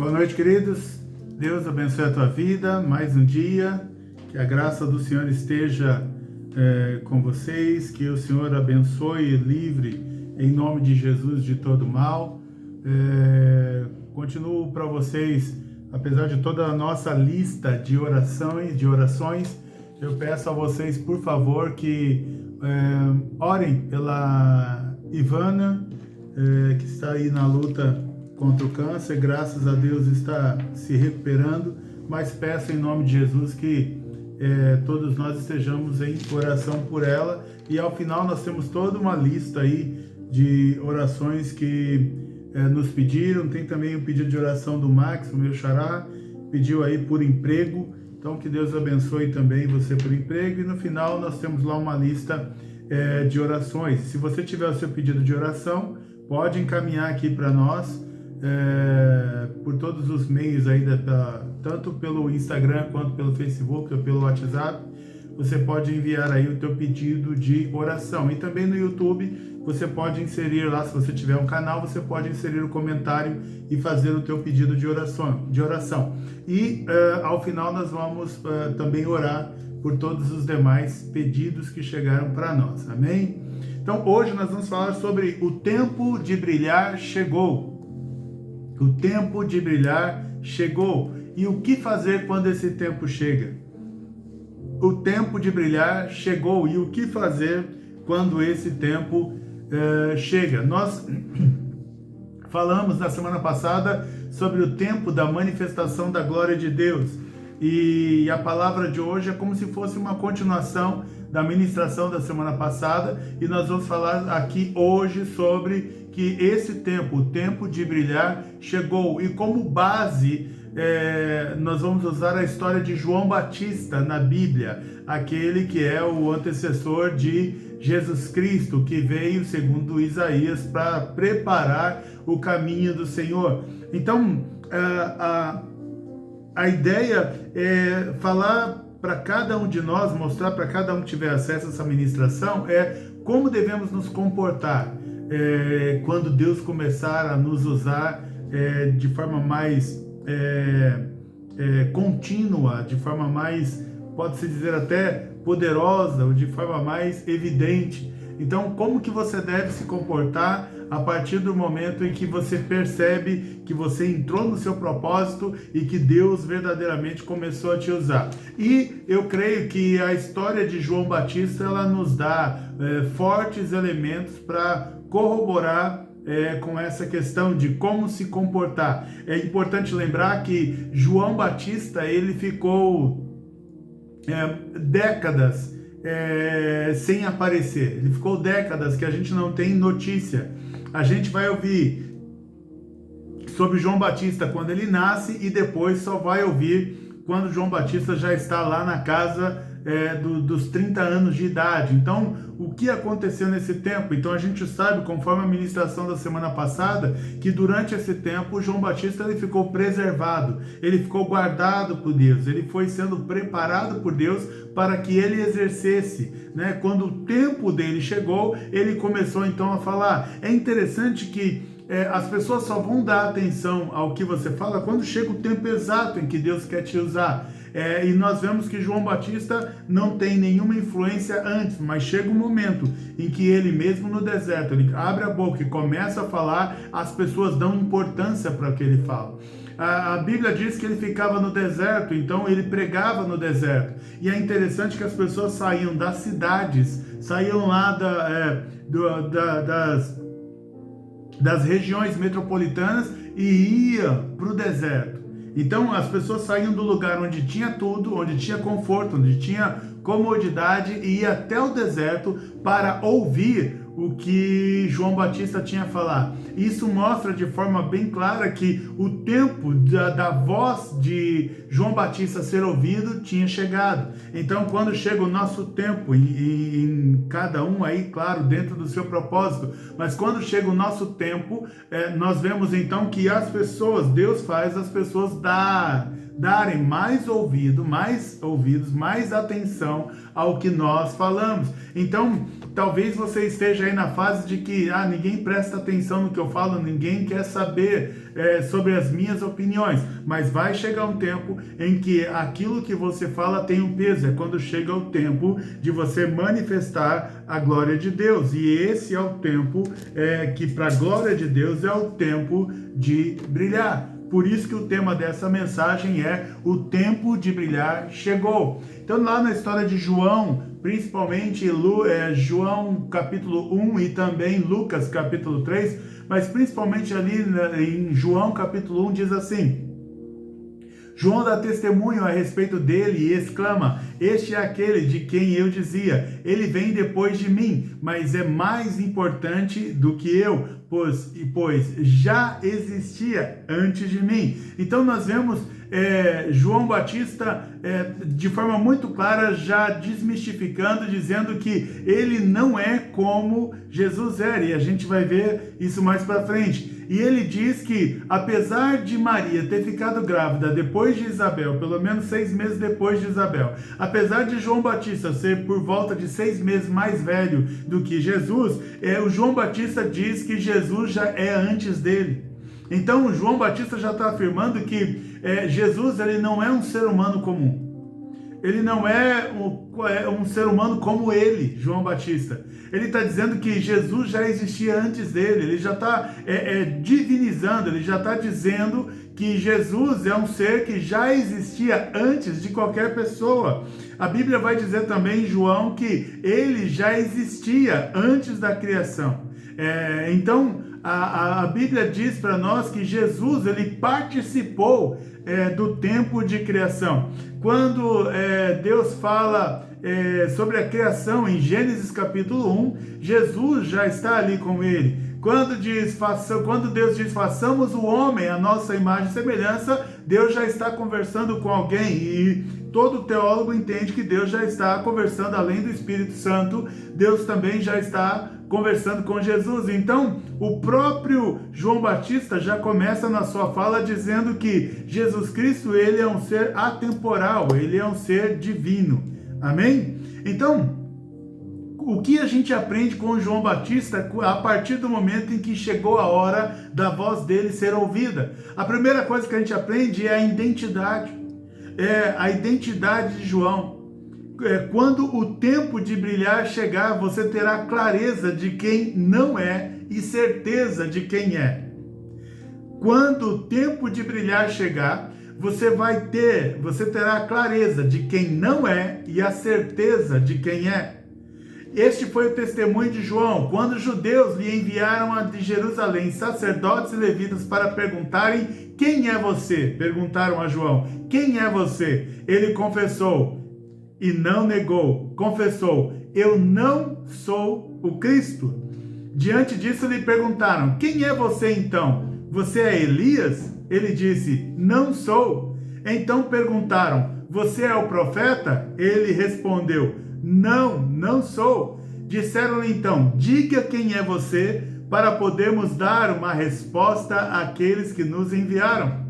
Boa noite, queridos. Deus abençoe a tua vida. Mais um dia. Que a graça do Senhor esteja com vocês. Que o Senhor abençoe e livre em nome de Jesus de todo mal. Continuo para vocês, apesar de toda a nossa lista de orações, eu peço a vocês, por favor, que orem pela Ivana, que está aí na luta contra o câncer. Graças a Deus está se recuperando, mas peço em nome de Jesus que todos nós estejamos em oração por ela, e ao final nós temos toda uma lista aí de orações que nos pediram. Tem também o pedido de oração do Max, o meu xará, pediu aí por emprego, então que Deus abençoe também você por emprego, e no final nós temos lá uma lista de orações. Se você tiver o seu pedido de oração, pode encaminhar aqui para nós, por todos os meios aí, tanto pelo Instagram quanto pelo Facebook ou pelo WhatsApp. Você pode enviar aí o teu pedido de oração, e também no YouTube você pode inserir lá, se você tiver um canal, você pode inserir o comentário e fazer o teu pedido de oração. E ao final nós vamos também orar por todos os demais pedidos que chegaram para nós, amém? Então hoje nós vamos falar sobre o tempo de brilhar chegou. O tempo de brilhar chegou. E o que fazer quando esse tempo chega? O tempo de brilhar chegou. E o que fazer quando esse tempo chega? Nós falamos na semana passada sobre o tempo da manifestação da glória de Deus. E a palavra de hoje é como se fosse uma continuação da ministração da semana passada. E nós vamos falar aqui hoje sobre que esse tempo, o tempo de brilhar, chegou. E como base, nós vamos usar a história de João Batista na Bíblia, aquele que é o antecessor de Jesus Cristo, que veio, segundo Isaías, para preparar o caminho do Senhor. Então, a ideia é falar para cada um de nós, mostrar para cada um que tiver acesso a essa ministração, como devemos nos comportar quando Deus começar a nos usar de forma mais contínua, de forma mais, pode-se dizer até poderosa, ou de forma mais evidente. Então, como que você deve se comportar a partir do momento em que você percebe que você entrou no seu propósito e que Deus verdadeiramente começou a te usar? E eu creio que a história de João Batista, ela nos dá fortes elementos para corroborar com essa questão de como se comportar. É importante lembrar que João Batista, ele ficou décadas sem aparecer. Ele ficou décadas que a gente não tem notícia. A gente vai ouvir sobre João Batista quando ele nasce, e depois só vai ouvir quando João Batista já está lá na casa dos 30 anos de idade. Então, o que aconteceu nesse tempo? Então, a gente sabe, conforme a ministração da semana passada, que durante esse tempo, João Batista ele ficou preservado, ele ficou guardado por Deus, ele foi sendo preparado por Deus para que ele exercesse, né? Quando o tempo dele chegou, ele começou então a falar. É interessante que as pessoas só vão dar atenção ao que você fala quando chega o tempo exato em que Deus quer te usar. E nós vemos que João Batista não tem nenhuma influência antes, mas chega um momento em que ele mesmo no deserto, ele abre a boca e começa a falar, as pessoas dão importância para o que ele fala. A Bíblia diz que ele ficava no deserto, então ele pregava no deserto. E é interessante que as pessoas saíam das cidades, saíam lá das regiões metropolitanas e iam para o deserto. Então as pessoas saíam do lugar onde tinha tudo, onde tinha conforto, onde tinha comodidade, e ia até o deserto para ouvir o que João Batista tinha a falar. Isso mostra de forma bem clara que o tempo da voz de João Batista ser ouvido tinha chegado. Então, quando chega o nosso tempo, em cada um aí, claro, dentro do seu propósito, mas quando chega o nosso tempo, nós vemos então que as pessoas, Deus faz as pessoas darem mais ouvidos, mais atenção ao que nós falamos. Então, talvez você esteja aí na fase de que ninguém presta atenção no que eu falo, ninguém quer saber sobre as minhas opiniões, mas vai chegar um tempo em que aquilo que você fala tem um peso, é quando chega o tempo de você manifestar a glória de Deus, e esse é o tempo que para a glória de Deus é o tempo de brilhar. Por isso que o tema dessa mensagem é o tempo de brilhar chegou. Então lá na história de João, principalmente João capítulo 1 e também Lucas capítulo 3, mas principalmente ali em João capítulo 1 diz assim: João dá testemunho a respeito dele e exclama: este é aquele de quem eu dizia, ele vem depois de mim, mas é mais importante do que eu, pois já existia antes de mim. Então nós vemos João Batista de forma muito clara já desmistificando, dizendo que ele não é como Jesus era, e a gente vai ver isso mais para frente. E ele diz que, apesar de Maria ter ficado grávida depois de Isabel, pelo menos 6 meses depois de Isabel, apesar de João Batista ser por volta de 6 meses mais velho do que Jesus, o João Batista diz que Jesus já é antes dele. Então, o João Batista já está afirmando que Jesus ele não é um ser humano comum. Ele não é um ser humano como ele, João Batista. Ele está dizendo que Jesus já existia antes dele. Ele já está divinizando, ele já está dizendo que Jesus é um ser que já existia antes de qualquer pessoa. A Bíblia vai dizer também em João que ele já existia antes da criação. Então, a Bíblia diz para nós que Jesus ele participou do tempo de criação. Quando Deus fala sobre a criação em Gênesis capítulo 1, Jesus já está ali com ele. Quando Deus diz façamos o homem a nossa imagem e semelhança, Deus já está conversando com alguém, e todo teólogo entende que Deus já está conversando além do Espírito Santo, Deus também já está conversando com Jesus. Então, o próprio João Batista já começa na sua fala dizendo que Jesus Cristo, ele é um ser atemporal, ele é um ser divino. Amém? Então, o que a gente aprende com João Batista a partir do momento em que chegou a hora da voz dele ser ouvida? A primeira coisa que a gente aprende é a identidade. A identidade de João. Quando o tempo de brilhar chegar, você terá clareza de quem não é e certeza de quem é. Quando o tempo de brilhar chegar, você terá a clareza de quem não é e a certeza de quem é. Este foi o testemunho de João, quando os judeus lhe enviaram de Jerusalém sacerdotes e levitas para perguntarem: quem é você? Perguntaram a João: quem é você? Ele confessou e não negou, confessou: eu não sou o Cristo. Diante disso lhe perguntaram: quem é você então? Você é Elias? Ele disse: não sou. Então perguntaram: você é o profeta? Ele respondeu: não sou. Disseram-lhe então: diga quem é você, para podermos dar uma resposta àqueles que nos enviaram.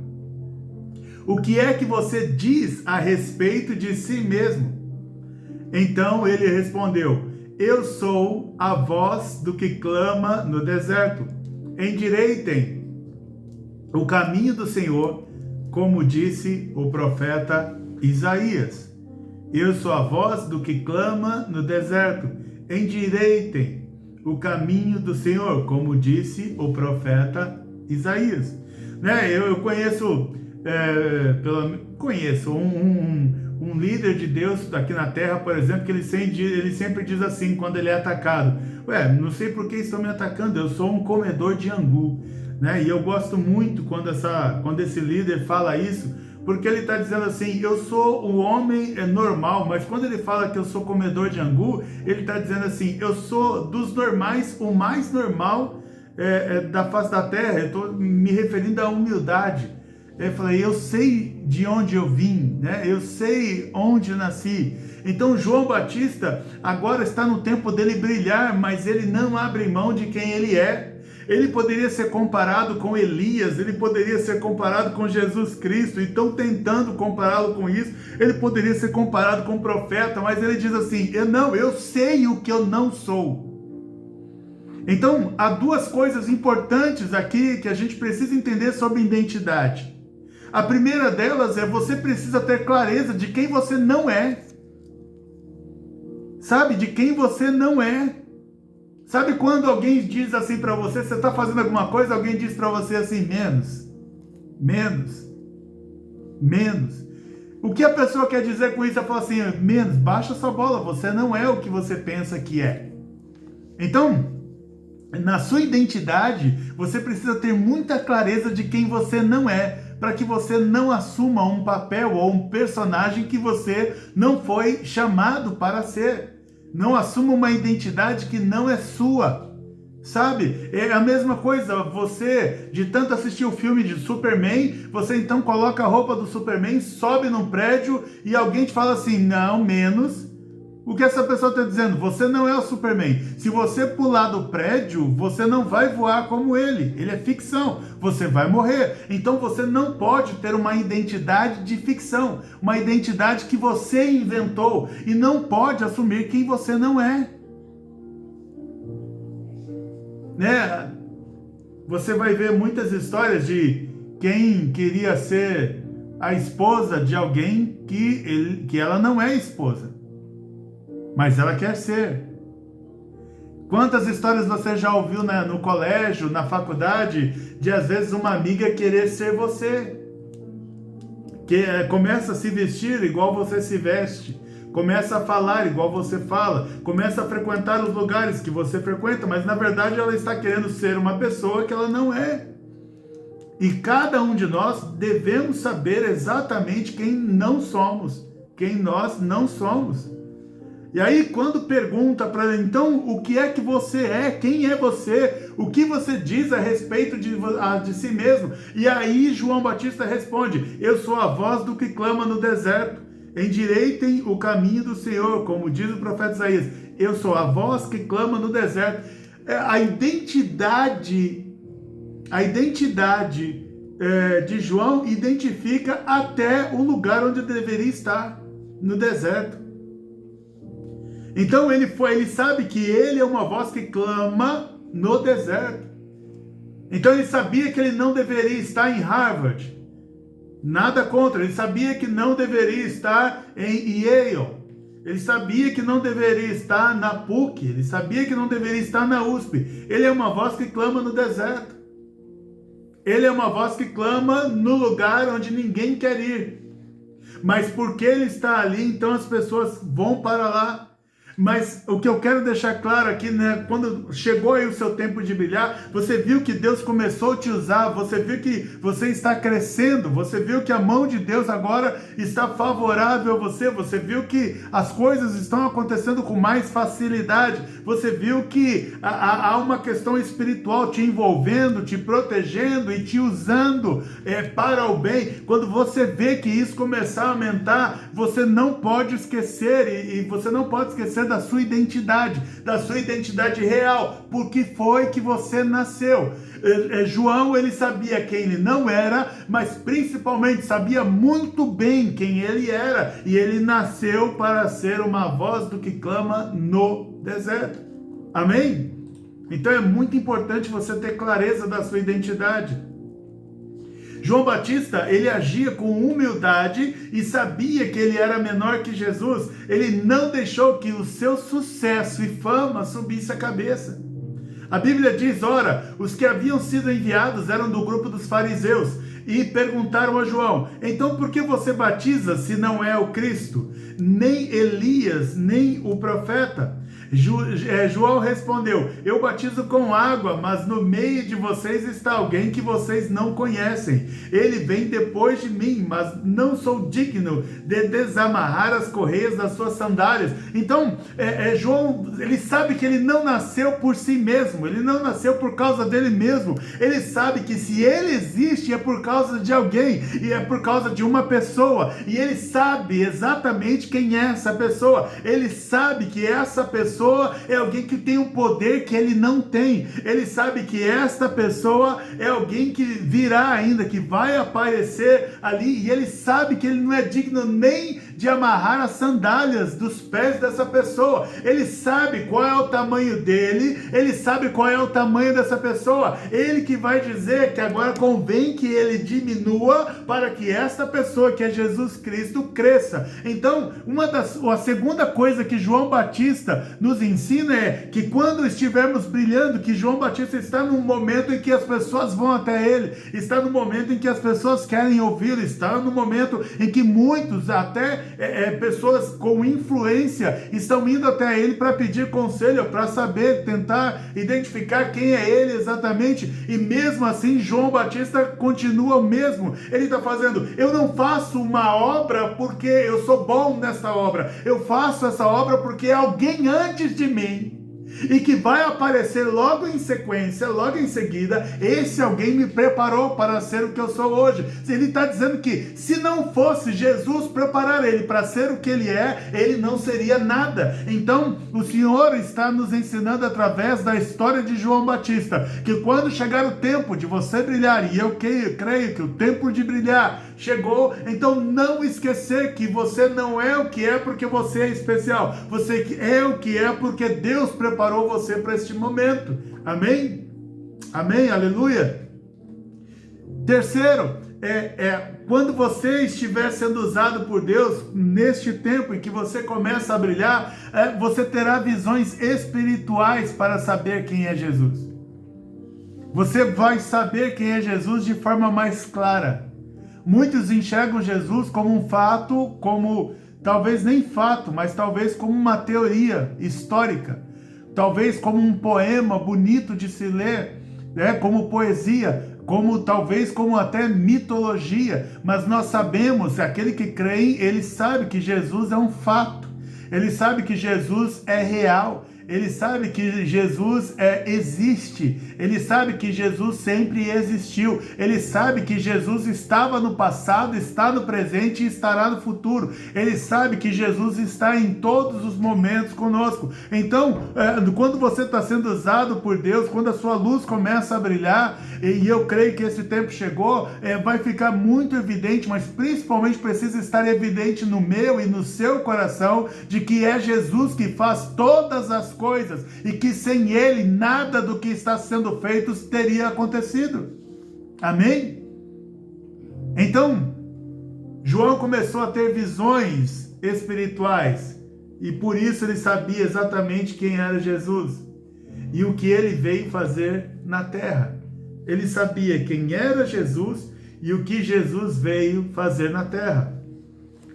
O que é que você diz a respeito de si mesmo? Então ele respondeu: eu sou a voz do que clama no deserto. Endireitem o caminho do Senhor, como disse o profeta Isaías. Eu sou a voz do que clama no deserto. Endireitem o caminho do Senhor, como disse o profeta Isaías. Eu conheço um líder de Deus aqui na terra, por exemplo, que ele sempre diz assim, quando ele é atacado: não sei por que estão me atacando, eu sou um comedor de angu. E eu gosto muito quando esse líder fala isso, porque ele está dizendo assim: eu sou um homem normal, mas quando ele fala que eu sou comedor de angu, ele está dizendo assim: eu sou dos normais, o mais normal da face da terra. Eu estou me referindo à humildade. Eu falei: eu sei de onde eu vim, eu sei onde nasci. Então João Batista agora está no tempo dele brilhar, mas ele não abre mão de quem ele é. ele poderia ser comparado com Elias, ele poderia ser comparado com Jesus Cristo, e estão tentando compará-lo com isso, ele poderia ser comparado com um profeta, mas ele diz assim, eu sei o que eu não sou. Então, há duas coisas importantes aqui que a gente precisa entender sobre identidade. A primeira delas é você precisa ter clareza de quem você não é. Sabe? De quem você não é. Sabe quando alguém diz assim para você, você está fazendo alguma coisa, alguém diz para você assim, menos. O que a pessoa quer dizer com isso? Ela fala assim, menos, baixa sua bola, você não é o que você pensa que é. Então, na sua identidade, você precisa ter muita clareza de quem você não é, para que você não assuma um papel ou um personagem que você não foi chamado para ser. Não assuma uma identidade que não é sua. Sabe? É a mesma coisa, você, de tanto assistir o filme de Superman, você então coloca a roupa do Superman, sobe num prédio e alguém te fala assim, não, menos. O que essa pessoa está dizendo? Você não é o Superman. Se você pular do prédio, você não vai voar como ele. Ele é ficção. Você vai morrer. Então você não pode ter uma identidade de ficção. Uma identidade que você inventou. E não pode assumir quem você não é. Né? Você vai ver muitas histórias de quem queria ser a esposa de alguém que ela não é esposa. Mas ela quer ser. Quantas histórias você já ouviu no colégio, na faculdade, de às vezes uma amiga querer ser você? Que começa a se vestir igual você se veste, começa a falar igual você fala, começa a frequentar os lugares que você frequenta, mas na verdade ela está querendo ser uma pessoa que ela não é. E cada um de nós devemos saber exatamente quem não somos, quem nós não somos. E aí quando pergunta para ele, então o que é que você é? Quem é você? O que você diz a respeito de si mesmo? E aí João Batista responde, eu sou a voz do que clama no deserto, endireitem o caminho do Senhor, como diz o profeta Isaías, eu sou a voz que clama no deserto. A identidade de João identifica até o lugar onde deveria estar, no deserto. Então ele sabe que ele é uma voz que clama no deserto. Então ele sabia que ele não deveria estar em Harvard. Nada contra. Ele sabia que não deveria estar em Yale. Ele sabia que não deveria estar na PUC. Ele sabia que não deveria estar na USP. Ele é uma voz que clama no deserto. Ele é uma voz que clama no lugar onde ninguém quer ir. Mas porque ele está ali, então as pessoas vão para lá. Mas o que eu quero deixar claro aqui, né, quando chegou aí o seu tempo de brilhar, você viu que Deus começou a te usar, você viu que você está crescendo, você viu que a mão de Deus agora está favorável a você, você viu que as coisas estão acontecendo com mais facilidade, você viu que há uma questão espiritual te envolvendo, te protegendo e te usando para o bem. Quando você vê que isso começar a aumentar, você não pode esquecer, e você não pode esquecer da sua identidade real, porque foi que você nasceu. João, ele sabia quem ele não era, mas principalmente sabia muito bem quem ele era, e ele nasceu para ser uma voz do que clama no deserto. Amém? Então é muito importante você ter clareza da sua identidade. João Batista, ele agia com humildade e sabia que ele era menor que Jesus. Ele não deixou que o seu sucesso e fama subisse a cabeça. A Bíblia diz, ora, os que haviam sido enviados eram do grupo dos fariseus e perguntaram a João, então por que você batiza se não é o Cristo, nem Elias, nem o profeta? João respondeu, eu batizo com água, mas no meio de vocês está alguém que vocês não conhecem. Ele vem depois de mim, mas não sou digno de desamarrar as correias das suas sandálias. Então, João, ele sabe que ele não nasceu por si mesmo, ele não nasceu por causa dele mesmo. Ele sabe que se ele existe é por causa de alguém, e é por causa de uma pessoa, e ele sabe exatamente quem é essa pessoa. Ele sabe que essa pessoa pessoa é alguém que tem um poder que ele não tem. Ele sabe que esta pessoa é alguém que virá ainda, que vai aparecer ali, e ele sabe que ele não é digno nem de amarrar as sandálias dos pés dessa pessoa. Ele sabe qual é o tamanho dele, ele sabe qual é o tamanho dessa pessoa. Ele que vai dizer que agora convém que ele diminua para que esta pessoa, que é Jesus Cristo, cresça. Então, a segunda coisa que João Batista nos ensina é que quando estivermos brilhando, que João Batista está num momento em que as pessoas vão até ele, está no momento em que as pessoas querem ouvi-lo, está no momento em que muitos, até pessoas com influência, estão indo até ele para pedir conselho, para saber, tentar identificar quem é ele exatamente. E mesmo assim, João Batista continua o mesmo. Ele está fazendo: eu não faço uma obra porque eu sou bom nessa obra, eu faço essa obra porque é alguém antes de mim, e que vai aparecer logo em sequência, logo em seguida. Esse alguém me preparou para ser o que eu sou hoje. Ele está dizendo que se não fosse Jesus preparar ele para ser o que ele é, ele não seria nada. Então o Senhor está nos ensinando através da história de João Batista, que quando chegar o tempo de você brilhar, e eu creio que o tempo de brilhar chegou, então não esquecer que você não é o que é porque você é especial, você é o que é porque Deus preparou você para este momento. Amém? Amém? Aleluia. Terceiro, quando você estiver sendo usado por Deus neste tempo em que você começa a brilhar, você terá visões espirituais para saber quem é Jesus. Você vai saber quem é Jesus de forma mais clara. Muitos enxergam Jesus como um fato, como talvez nem fato, mas talvez como uma teoria histórica, talvez como um poema bonito de se ler, como poesia, talvez como até mitologia. Mas nós sabemos, aquele que crê, ele sabe que Jesus é um fato, ele sabe que Jesus é real. Ele sabe que Jesus existe, ele sabe que Jesus sempre existiu, ele sabe que Jesus estava no passado, está no presente e estará no futuro. Ele sabe que Jesus está em todos os momentos conosco. Então, quando você está sendo usado por Deus, quando a sua luz começa a brilhar, e eu creio que esse tempo chegou, vai ficar muito evidente, mas principalmente precisa estar evidente no meu e no seu coração, de que é Jesus que faz todas as coisas, e que sem ele nada do que está sendo feito teria acontecido. Amém? Então, João começou a ter visões espirituais, e por isso ele sabia exatamente quem era Jesus e o que ele veio fazer na terra. Ele sabia quem era Jesus e o que Jesus veio fazer na terra.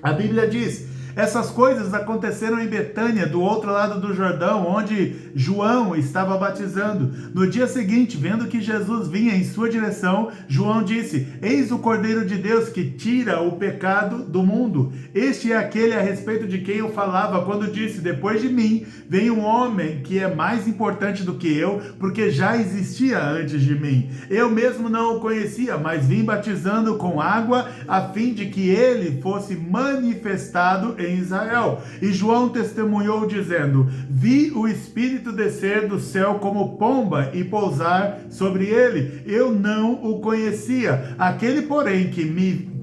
A Bíblia diz: essas coisas aconteceram em Betânia, do outro lado do Jordão, onde João estava batizando. No dia seguinte, vendo que Jesus vinha em sua direção, João disse: eis o Cordeiro de Deus que tira o pecado do mundo. Este é aquele a respeito de quem eu falava quando disse: depois de mim vem um homem que é mais importante do que eu, porque já existia antes de mim. Eu mesmo não o conhecia, mas vim batizando com água, a fim de que ele fosse manifestado em Israel. E João testemunhou dizendo: vi o Espírito descer do céu como pomba e pousar sobre ele. Eu não o conhecia. Aquele, porém, que me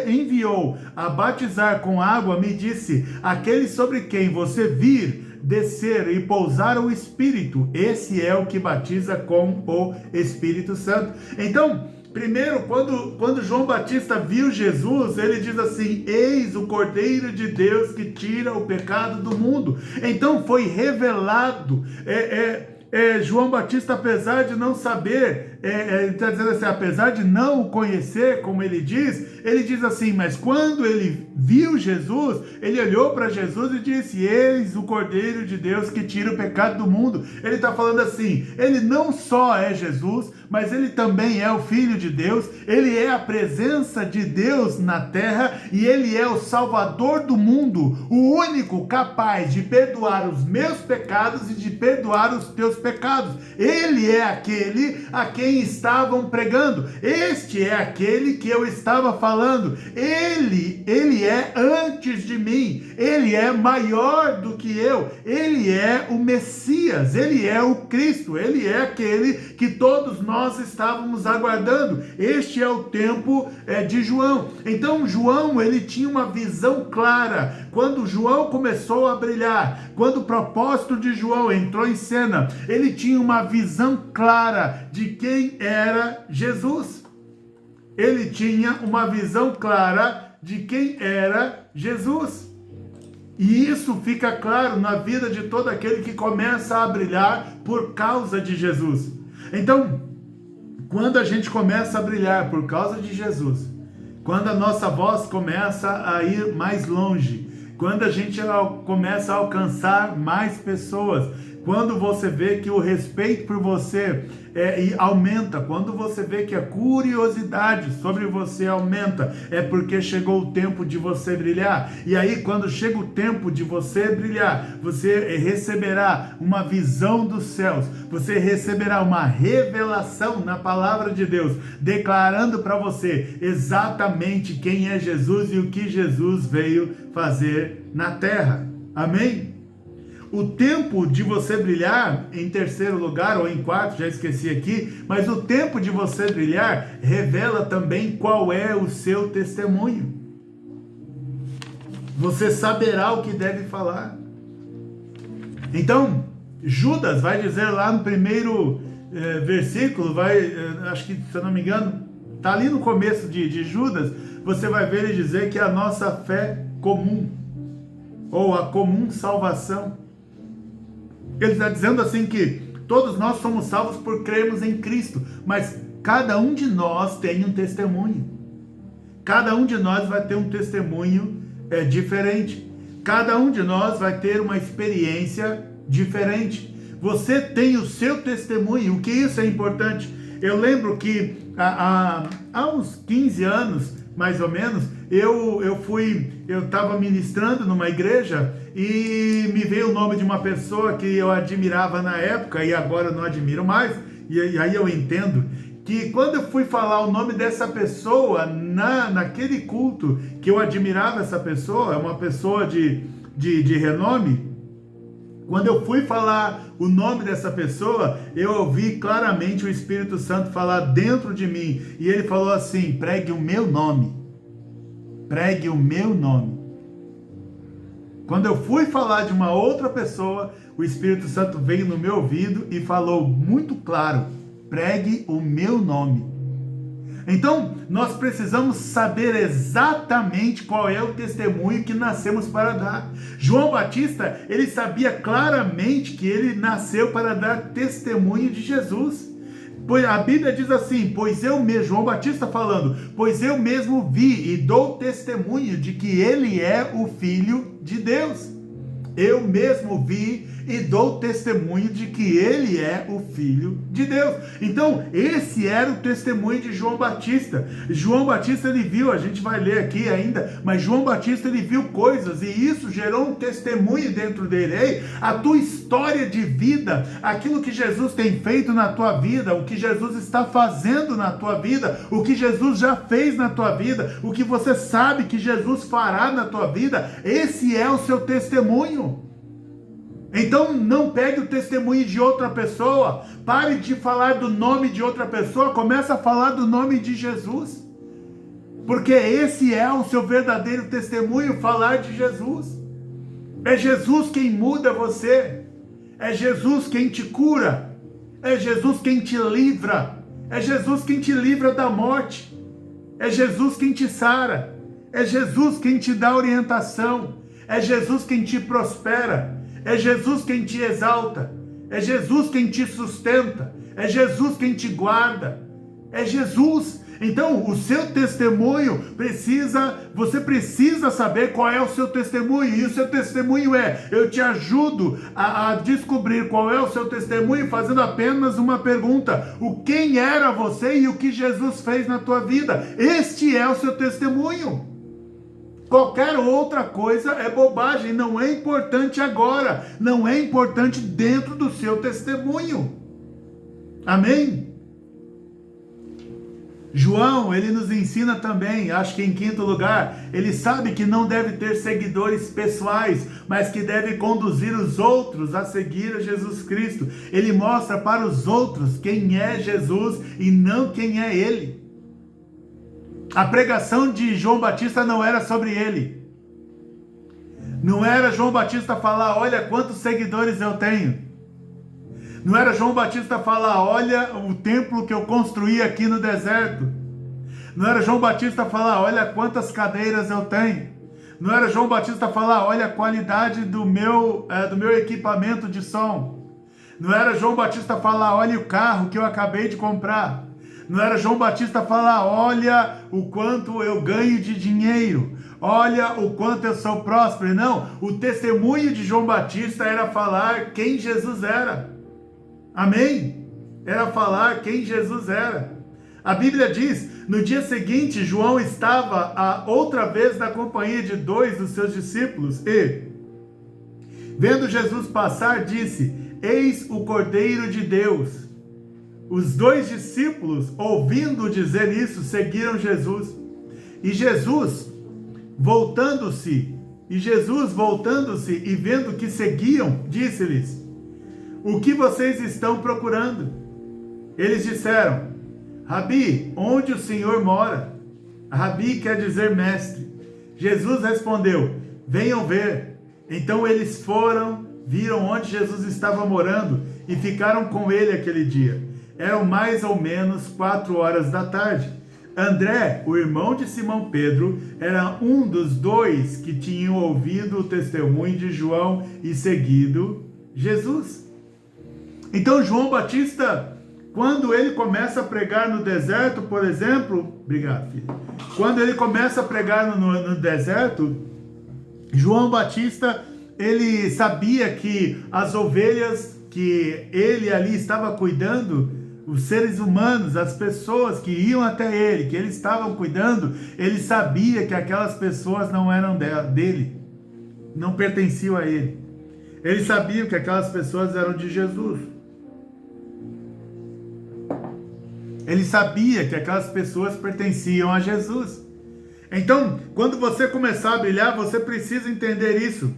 enviou a batizar com água, me disse: aquele sobre quem você vir descer e pousar o Espírito, esse é o que batiza com o Espírito Santo. Então, primeiro, quando João Batista viu Jesus, ele diz assim: eis o Cordeiro de Deus que tira o pecado do mundo. Então foi revelado. João Batista, apesar de não saber, ele está dizendo assim, apesar de não o conhecer, como ele diz assim, mas quando ele viu Jesus, ele olhou para Jesus e disse: eis o Cordeiro de Deus que tira o pecado do mundo. Ele está falando assim, ele não só é Jesus, mas ele também é o Filho de Deus, ele é a presença de Deus na terra, e ele é o Salvador do mundo, o único capaz de perdoar os meus pecados e de perdoar os teus pecados. Ele é aquele a quem estavam pregando. Este é aquele que eu estava falando. Ele é antes de mim. Ele é maior do que eu. Ele é o Messias. Ele é o Cristo. Ele é aquele que todos nós estávamos aguardando. Este é o tempo de João. Então João, ele tinha uma visão clara. Quando João começou a brilhar, quando o propósito de João entrou em cena, ele tinha uma visão clara de quem era Jesus. Ele tinha uma visão clara de quem era Jesus. E isso fica claro na vida de todo aquele que começa a brilhar por causa de Jesus. Então, quando a gente começa a brilhar por causa de Jesus, quando a nossa voz começa a ir mais longe, quando a gente começa a alcançar mais pessoas, quando você vê que o respeito por você aumenta, quando você vê que a curiosidade sobre você aumenta, é porque chegou o tempo de você brilhar. E aí, quando chega o tempo de você brilhar, você receberá uma visão dos céus, você receberá uma revelação na palavra de Deus, declarando para você exatamente quem é Jesus e o que Jesus veio fazer na terra. Amém? O tempo de você brilhar, em terceiro lugar ou em quarto, já esqueci aqui, mas o tempo de você brilhar revela também qual é o seu testemunho. Você saberá o que deve falar. Então, Judas vai dizer lá no primeiro versículo, acho que, se eu não me engano, está ali no começo de Judas, você vai ver ele dizer que a nossa fé comum, ou a comum salvação, ele está dizendo assim que todos nós somos salvos por crermos em Cristo, mas cada um de nós tem um testemunho. Cada um de nós vai ter um testemunho diferente. Cada um de nós vai ter uma experiência diferente. Você tem o seu testemunho, o que isso é importante. Eu lembro que há uns 15 anos, mais ou menos, eu estava ministrando numa igreja e me veio o nome de uma pessoa que eu admirava na época e agora não admiro mais, e aí eu entendo que quando eu fui falar o nome dessa pessoa naquele culto que eu admirava essa pessoa, é uma pessoa de renome. Quando eu fui falar o nome dessa pessoa, eu ouvi claramente o Espírito Santo falar dentro de mim. E ele falou assim: pregue o meu nome. Pregue o meu nome. Quando eu fui falar de uma outra pessoa, o Espírito Santo veio no meu ouvido e falou muito claro: pregue o meu nome. Então, nós precisamos saber exatamente qual é o testemunho que nascemos para dar. João Batista, ele sabia claramente que ele nasceu para dar testemunho de Jesus. Pois a Bíblia diz assim: pois eu mesmo, João Batista falando, pois eu mesmo vi e dou testemunho de que ele é o Filho de Deus. Eu mesmo vi e dou testemunho de que ele é o Filho de Deus. Então, esse era o testemunho de João Batista. João Batista, ele viu, a gente vai ler aqui ainda, mas João Batista, ele viu coisas e isso gerou um testemunho dentro dele. Ei, a tua história de vida, aquilo que Jesus tem feito na tua vida, o que Jesus está fazendo na tua vida, o que Jesus já fez na tua vida, o que você sabe que Jesus fará na tua vida, esse é o seu testemunho. Então não pegue o testemunho de outra pessoa, pare de falar do nome de outra pessoa, comece a falar do nome de Jesus, porque esse é o seu verdadeiro testemunho, falar de Jesus. É Jesus quem muda você, é Jesus quem te cura, é Jesus quem te livra, é Jesus quem te livra da morte, é Jesus quem te sara, é Jesus quem te dá orientação, é Jesus quem te prospera, é Jesus quem te exalta, é Jesus quem te sustenta, é Jesus quem te guarda, é Jesus. Então o seu testemunho você precisa saber qual é o seu testemunho, e o seu testemunho eu te ajudo a descobrir qual é o seu testemunho fazendo apenas uma pergunta: quem era você e o que Jesus fez na tua vida? Este é o seu testemunho. Qualquer outra coisa é bobagem, não é importante agora, não é importante dentro do seu testemunho. Amém? João, ele nos ensina também, acho que em quinto lugar, ele sabe que não deve ter seguidores pessoais, mas que deve conduzir os outros a seguir a Jesus Cristo. Ele mostra para os outros quem é Jesus e não quem é ele. A pregação de João Batista não era sobre ele. Não era João Batista falar, olha quantos seguidores eu tenho. Não era João Batista falar, olha o templo que eu construí aqui no deserto. Não era João Batista falar, olha quantas cadeiras eu tenho. Não era João Batista falar, olha a qualidade do meu equipamento de som. Não era João Batista falar, olha o carro que eu acabei de comprar. Não era João Batista falar, olha o quanto eu ganho de dinheiro, olha o quanto eu sou próspero. Não, o testemunho de João Batista era falar quem Jesus era. Amém? Era falar quem Jesus era. A Bíblia diz, no dia seguinte, João estava outra vez na companhia de 2 dos seus discípulos e, vendo Jesus passar, disse, eis o Cordeiro de Deus. Os 2 discípulos, ouvindo dizer isso, seguiram Jesus. E Jesus, voltando-se e vendo que seguiam, disse-lhes, o que vocês estão procurando? Eles disseram, Rabi, onde o Senhor mora? Rabi quer dizer mestre. Jesus respondeu, venham ver. Então eles foram, viram onde Jesus estava morando e ficaram com ele aquele dia. Eram mais ou menos 4 horas da tarde. André, o irmão de Simão Pedro, era um dos 2 que tinham ouvido o testemunho de João e seguido Jesus. Então João Batista, quando ele começa a pregar no deserto, por exemplo, obrigado, filho. Quando ele começa a pregar no deserto, João Batista, ele sabia que as ovelhas que ele ali estava cuidando, os seres humanos, as pessoas que iam até ele, que ele estava cuidando, ele sabia que aquelas pessoas não eram dele, não pertenciam a ele. Ele sabia que aquelas pessoas eram de Jesus. Ele sabia que aquelas pessoas pertenciam a Jesus. Então, quando você começar a brilhar, você precisa entender isso.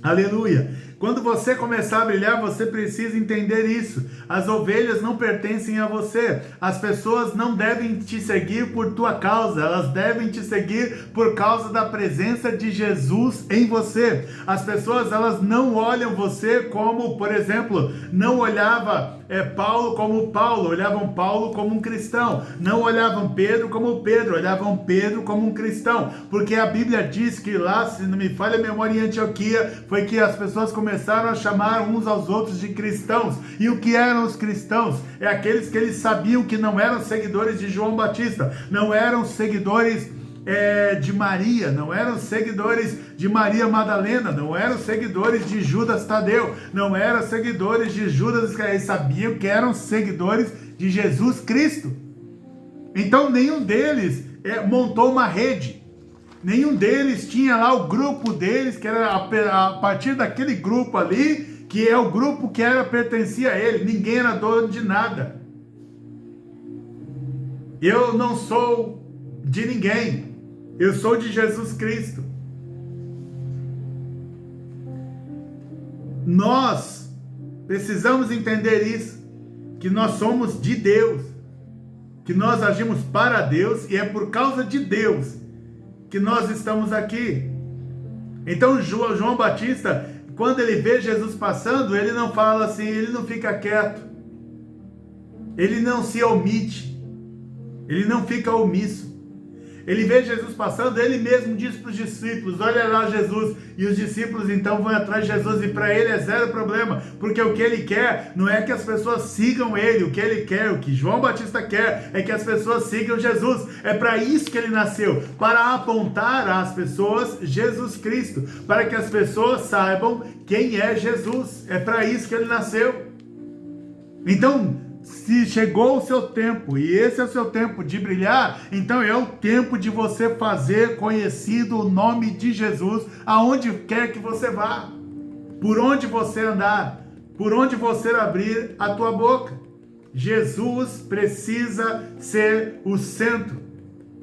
Aleluia! Quando você começar a brilhar, você precisa entender isso. As ovelhas não pertencem a você. As pessoas não devem te seguir por tua causa. Elas devem te seguir por causa da presença de Jesus em você. As pessoas, elas não olham você como, por exemplo, não olhava Paulo como Paulo, olhavam Paulo como um cristão. Não olhavam Pedro como Pedro, olhavam Pedro como um cristão. Porque a Bíblia diz que lá, se não me falha a memória, em Antioquia, foi que as pessoas começaram a chamar uns aos outros de cristãos. E o que eram os cristãos? É aqueles que eles sabiam que não eram seguidores de João Batista, não eram seguidores de Maria, não eram seguidores de Maria Madalena, não eram seguidores de Judas Tadeu, não eram seguidores de Judas Iscariote, sabiam que eram seguidores de Jesus Cristo. Então nenhum deles montou uma rede, nenhum deles tinha lá o grupo deles, que era a partir daquele grupo ali, que é o grupo que pertencia a ele. Ninguém era dono de nada. Eu não sou de ninguém, eu sou de Jesus Cristo. Nós precisamos entender isso, que nós somos de Deus, que nós agimos para Deus, e é por causa de Deus que nós estamos aqui. Então João Batista, quando ele vê Jesus passando, ele não fala assim, ele não fica quieto, ele não se omite, ele não fica omisso. Ele vê Jesus passando, ele mesmo diz para os discípulos, olha lá Jesus, e os discípulos então vão atrás de Jesus, e para ele é zero problema, porque o que ele quer não é que as pessoas sigam ele, o que ele quer, o que João Batista quer, é que as pessoas sigam Jesus. É para isso que ele nasceu, para apontar às pessoas Jesus Cristo, para que as pessoas saibam quem é Jesus. É para isso que ele nasceu. Então, se chegou o seu tempo, e esse é o seu tempo de brilhar, então é o tempo de você fazer conhecido o nome de Jesus aonde quer que você vá, por onde você andar, por onde você abrir a tua boca. Jesus precisa ser o centro.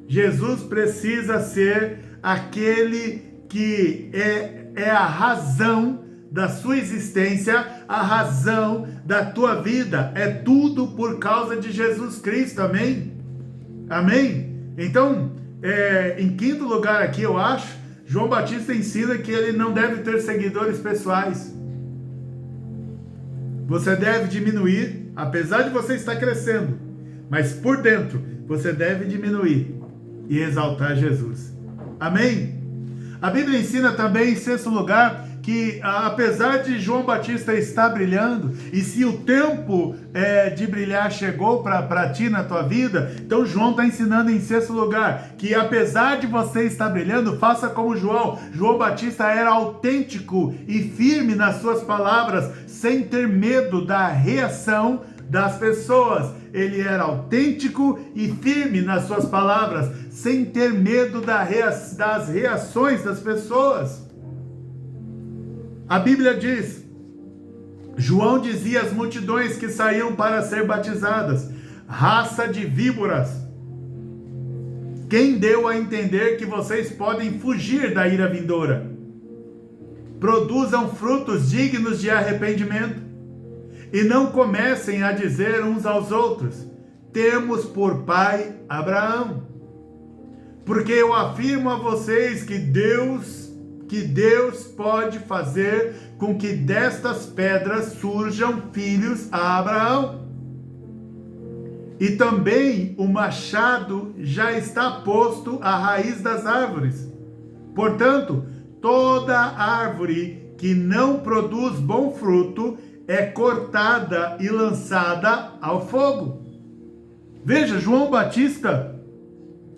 Jesus precisa ser aquele que é a razão da sua existência, a razão da tua vida. É tudo por causa de Jesus Cristo, amém? Amém? Então, em quinto lugar aqui, eu acho, João Batista ensina que ele não deve ter seguidores pessoais. Você deve diminuir, apesar de você estar crescendo, mas por dentro, você deve diminuir e exaltar Jesus. Amém? A Bíblia ensina também, em sexto lugar, que apesar de João Batista estar brilhando, e se o tempo de brilhar chegou para ti na tua vida, então João está ensinando em sexto lugar, que apesar de você estar brilhando, faça como João. João Batista era autêntico e firme nas suas palavras, sem ter medo da reação das pessoas. Ele era autêntico e firme nas suas palavras, sem ter medo das reações das pessoas. A Bíblia diz, João dizia às multidões que saíam para ser batizadas: raça de víboras, quem deu a entender que vocês podem fugir da ira vindoura? Produzam frutos dignos de arrependimento, e não comecem a dizer uns aos outros: temos por pai Abraão. Porque eu afirmo a vocês que Deus pode fazer com que destas pedras surjam filhos a Abraão. E também o machado já está posto à raiz das árvores. Portanto, toda árvore que não produz bom fruto é cortada e lançada ao fogo. Veja, João Batista,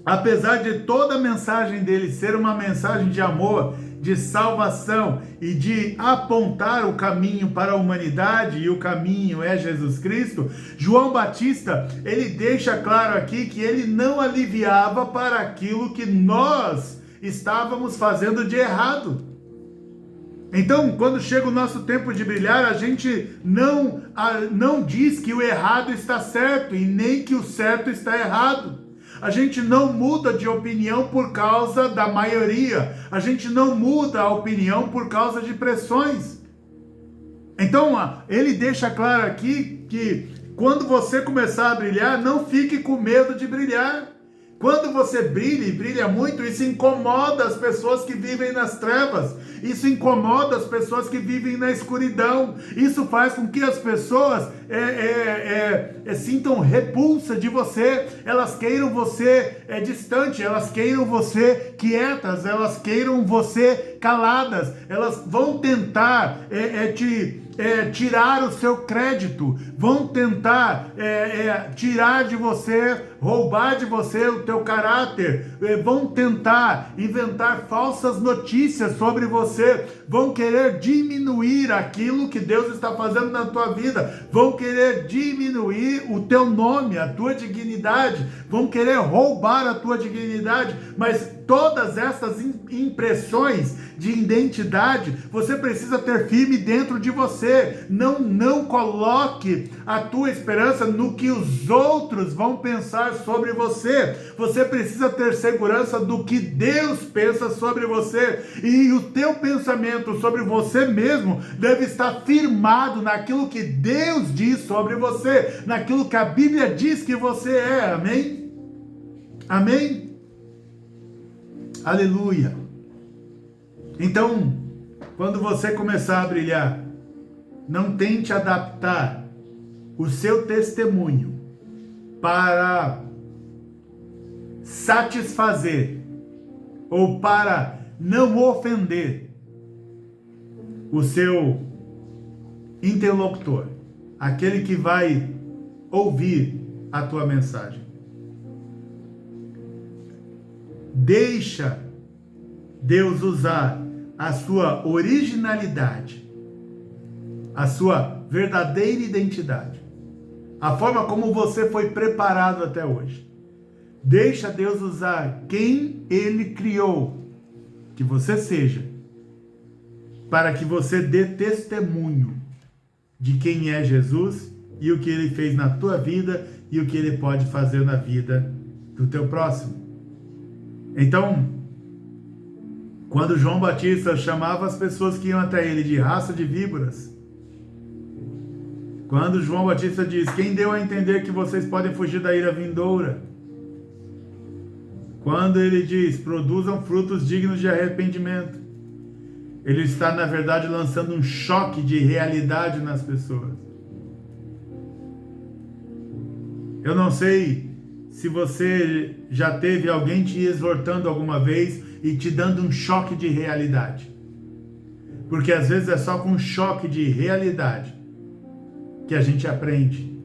apesar de toda a mensagem dele ser uma mensagem de amor, de salvação e de apontar o caminho para a humanidade, e o caminho é Jesus Cristo, João Batista, ele deixa claro aqui que ele não aliviava para aquilo que nós estávamos fazendo de errado. Então, quando chega o nosso tempo de brilhar, a gente não diz que o errado está certo e nem que o certo está errado. A gente não muda de opinião por causa da maioria. A gente não muda a opinião por causa de pressões. Então, ele deixa claro aqui que quando você começar a brilhar, não fique com medo de brilhar. Quando você brilha e brilha muito, isso incomoda as pessoas que vivem nas trevas. Isso incomoda as pessoas que vivem na escuridão. Isso faz com que as pessoas sintam repulsa de você. Elas queiram você distante. Elas queiram você quietas. Elas queiram você caladas. Elas vão tentar tirar o seu crédito. Vão tentar tirar de você, roubar de você o teu caráter. Vão tentar inventar falsas notícias sobre você. Vão querer diminuir aquilo que Deus está fazendo na tua vida. Vão querer diminuir o teu nome, a tua dignidade. Vão querer roubar a tua dignidade. Mas todas essas impressões de identidade, você precisa ter firme dentro de você. Não coloque a tua esperança no que os outros vão pensar sobre você. Você precisa ter segurança do que Deus pensa sobre você. E o teu pensamento sobre você mesmo deve estar firmado naquilo que Deus diz sobre você, naquilo que a Bíblia diz que você é. Amém? Amém? Aleluia. Então, quando você começar a brilhar, não tente adaptar o seu testemunho para satisfazer ou para não ofender o seu interlocutor, aquele que vai ouvir a tua mensagem. Deixa Deus usar a sua originalidade, a sua verdadeira identidade, a forma como você foi preparado até hoje. Deixa Deus usar quem Ele criou que você seja, para que você dê testemunho de quem é Jesus e o que Ele fez na tua vida e o que Ele pode fazer na vida do teu próximo. Então, quando João Batista chamava as pessoas que iam até ele de raça de víboras, quando João Batista diz: quem deu a entender que vocês podem fugir da ira vindoura? Quando ele diz: produzam frutos dignos de arrependimento, ele está, na verdade, lançando um choque de realidade nas pessoas. Eu não sei se você já teve alguém te exortando alguma vez e te dando um choque de realidade. Porque às vezes é só com um choque de realidade que a gente aprende.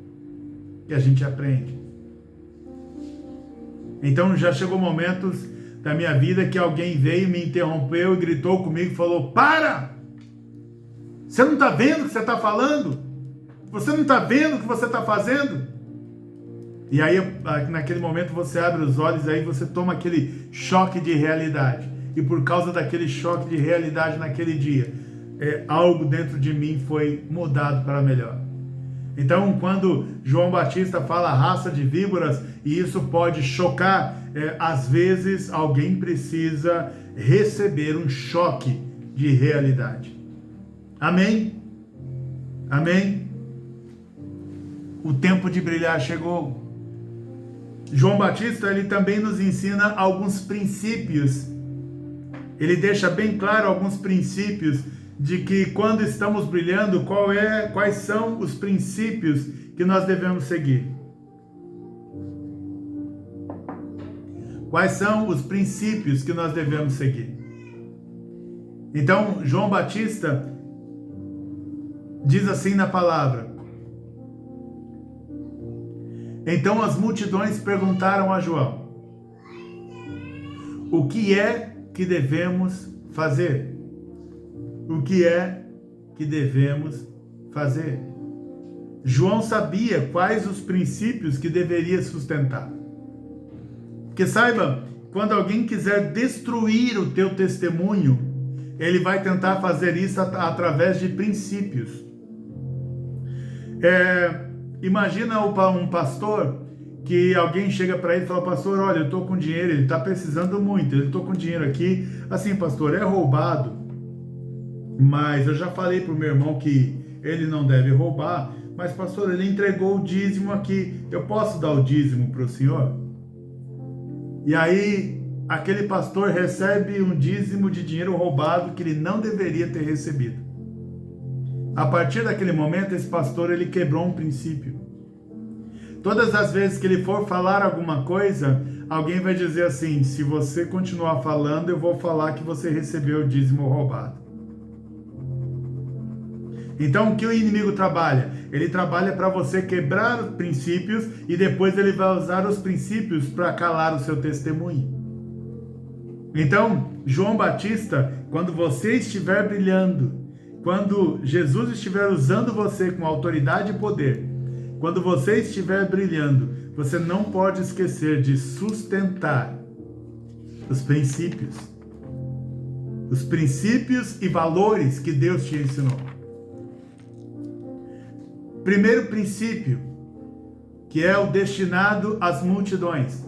Então já chegou momentos da minha vida que alguém veio, me interrompeu e gritou comigo e falou: para! Você não está vendo o que você está falando? Você não está vendo o que você está fazendo? E aí, naquele momento, você abre os olhos, aí você toma aquele choque de realidade. E por causa daquele choque de realidade naquele dia, algo dentro de mim foi mudado para melhor. Então, quando João Batista fala raça de víboras, e isso pode chocar, às vezes alguém precisa receber um choque de realidade. Amém? Amém? O tempo de brilhar chegou. João Batista, ele também nos ensina alguns princípios. Ele deixa bem claro alguns princípios de que quando estamos brilhando, quais são os princípios que nós devemos seguir. Quais são os princípios que nós devemos seguir? Então, João Batista diz assim na palavra: então as multidões perguntaram a João: o que é que devemos fazer? O que é que devemos fazer? João sabia quais os princípios que deveria sustentar. Porque saiba, quando alguém quiser destruir o teu testemunho, ele vai tentar fazer isso através de princípios. Imagina um pastor que alguém chega para ele e fala: pastor, olha, eu estou com dinheiro, ele está precisando muito, eu estou com dinheiro aqui, assim, pastor, é roubado, mas eu já falei para o meu irmão que ele não deve roubar, mas pastor, ele entregou o dízimo aqui, eu posso dar o dízimo para o senhor? E aí, aquele pastor recebe um dízimo de dinheiro roubado que ele não deveria ter recebido. A partir daquele momento, esse pastor, ele quebrou um princípio. Todas as vezes que ele for falar alguma coisa, alguém vai dizer assim: se você continuar falando, eu vou falar que você recebeu o dízimo roubado. Então, o que o inimigo trabalha? Ele trabalha para você quebrar os princípios e depois ele vai usar os princípios para calar o seu testemunho. Então, João Batista, quando você estiver brilhando, quando Jesus estiver usando você com autoridade e poder, quando você estiver brilhando, você não pode esquecer de sustentar os princípios e valores que Deus te ensinou. Primeiro princípio, que é o destinado às multidões,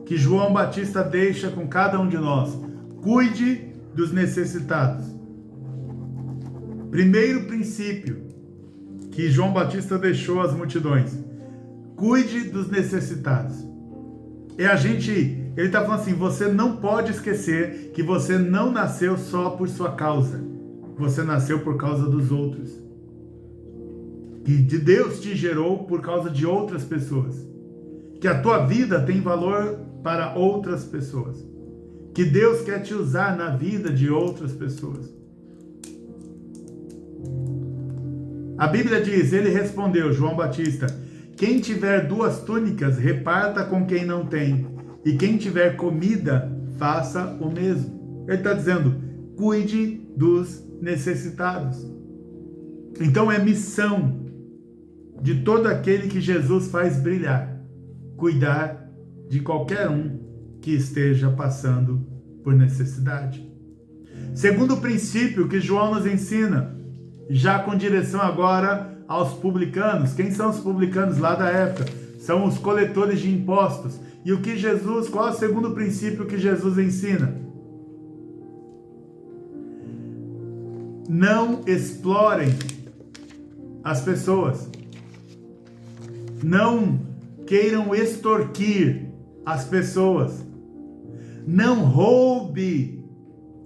que João Batista deixa com cada um de nós: cuide dos necessitados. Primeiro princípio que João Batista deixou às multidões: cuide dos necessitados. Ele está falando assim: você não pode esquecer que você não nasceu só por sua causa, você nasceu por causa dos outros, que de Deus te gerou por causa de outras pessoas, que a tua vida tem valor para outras pessoas, que Deus quer te usar na vida de outras pessoas. A Bíblia diz: ele respondeu, João Batista: quem tiver 2 túnicas, reparta com quem não tem, e quem tiver comida, faça o mesmo. Ele está dizendo: cuide dos necessitados. Então é missão de todo aquele que Jesus faz brilhar, cuidar de qualquer um que esteja passando por necessidade. Segundo princípio que João nos ensina, já com direção agora aos publicanos. Quem são os publicanos lá da época? São os coletores de impostos. E o que Jesus, qual é o segundo princípio que Jesus ensina? Não explorem as pessoas. Não queiram extorquir as pessoas. Não roube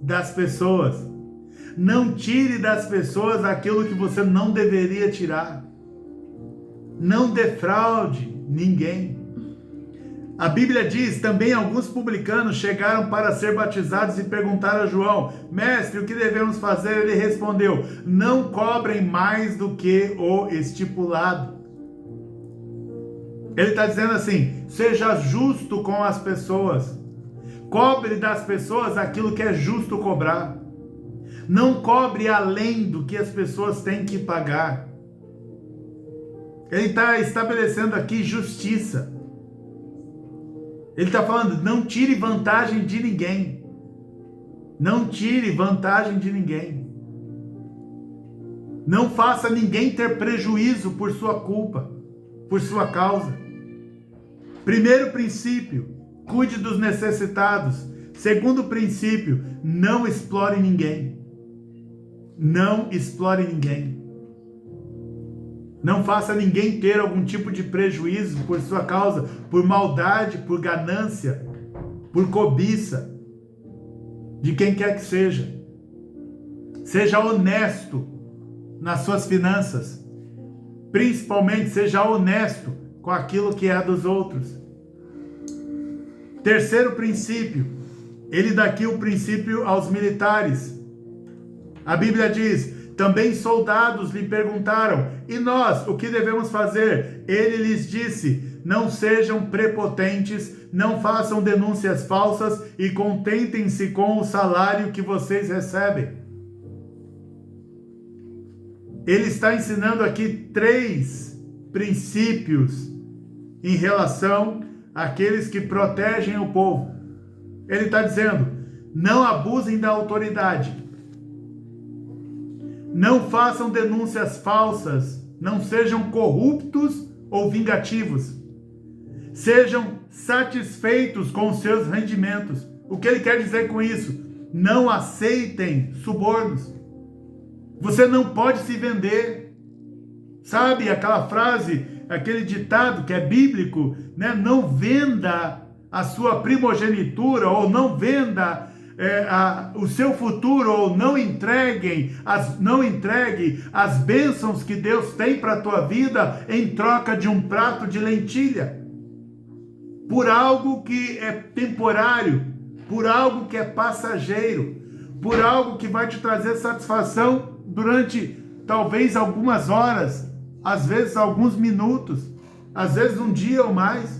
das pessoas. Não tire das pessoas aquilo que você não deveria tirar. Não defraude ninguém. A Bíblia diz, também alguns publicanos chegaram para ser batizados e perguntaram a João: Mestre, o que devemos fazer? Ele respondeu: não cobrem mais do que o estipulado. Ele está dizendo assim: seja justo com as pessoas. Cobre das pessoas aquilo que é justo cobrar. Não cobre além do que as pessoas têm que pagar. Ele está estabelecendo aqui justiça. Ele está falando, não tire vantagem de ninguém. Não tire vantagem de ninguém. Não faça ninguém ter prejuízo por sua culpa, por sua causa. Primeiro princípio, cuide dos necessitados. Segundo princípio, não explore ninguém. Não explore ninguém. Não faça ninguém ter algum tipo de prejuízo por sua causa, por maldade, por ganância, por cobiça, de quem quer que seja. Seja honesto nas suas finanças. Principalmente, seja honesto com aquilo que é dos outros. Terceiro princípio, ele dá aqui o princípio aos militares. A Bíblia diz, também soldados lhe perguntaram, e nós, o que devemos fazer? Ele lhes disse, não sejam prepotentes, não façam denúncias falsas e contentem-se com o salário que vocês recebem. Ele está ensinando aqui 3 princípios em relação àqueles que protegem o povo. Ele está dizendo, não abusem da autoridade. Não façam denúncias falsas, não sejam corruptos ou vingativos. Sejam satisfeitos com os seus rendimentos. O que ele quer dizer com isso? Não aceitem subornos. Você não pode se vender. Sabe aquela frase, aquele ditado que é bíblico, né? Não venda a sua primogenitura ou não venda o seu futuro, ou não entregue as bênçãos que Deus tem para a tua vida em troca de um prato de lentilha, por algo que é temporário, por algo que é passageiro, por algo que vai te trazer satisfação durante talvez algumas horas, às vezes alguns minutos, às vezes um dia ou mais.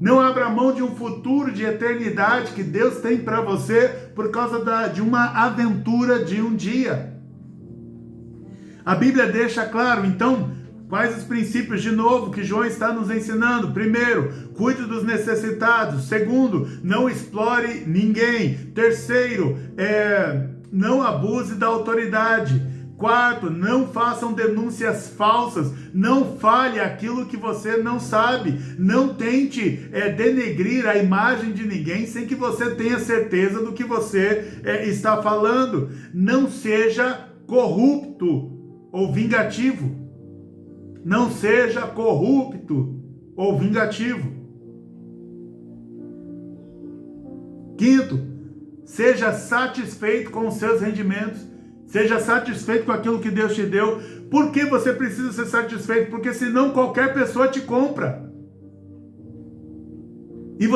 Não abra mão de um futuro de eternidade que Deus tem para você por causa de uma aventura de um dia. A Bíblia deixa claro, então, quais os princípios de novo que João está nos ensinando. Primeiro, cuide dos necessitados. Segundo, não explore ninguém. Terceiro, não abuse da autoridade. Quarto, não façam denúncias falsas, não fale aquilo que você não sabe, não tente denegrir a imagem de ninguém sem que você tenha certeza do que você está falando. Não seja corrupto ou vingativo. Não seja corrupto ou vingativo. Quinto, seja satisfeito com os seus rendimentos. Seja satisfeito com aquilo que Deus te deu. Por que você precisa ser satisfeito? Porque senão qualquer pessoa te compra. E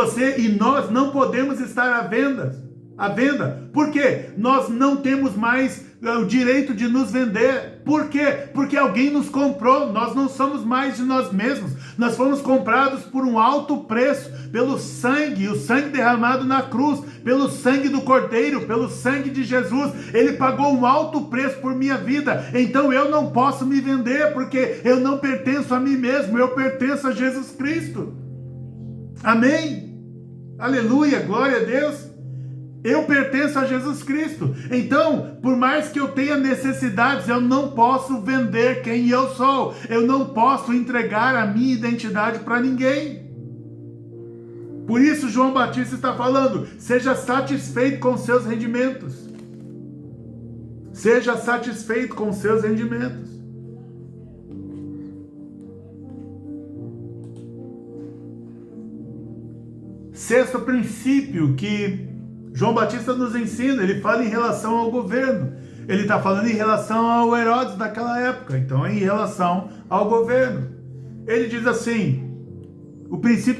nós não podemos estar à venda. Por quê? Nós não temos mais o direito de nos vender. Por quê? Porque alguém nos comprou. Nós não somos mais de nós mesmos. Nós fomos comprados por um alto preço, pelo sangue, o sangue derramado na cruz, pelo sangue do Cordeiro, pelo sangue de Jesus. Ele pagou um alto preço por minha vida. Então eu não posso me vender, porque eu não pertenço a mim mesmo, eu pertenço a Jesus Cristo. Amém? Aleluia, glória a Deus. Eu pertenço a Jesus Cristo. Então, por mais que eu tenha necessidades, eu não posso vender quem eu sou. Eu não posso entregar a minha identidade para ninguém. Por isso, João Batista está falando: seja satisfeito com seus rendimentos. Seja satisfeito com seus rendimentos. Sexto princípio que João Batista nos ensina, ele fala em relação ao governo. Ele está falando em relação ao Herodes daquela época, então é em relação ao governo. Ele diz assim, o princípio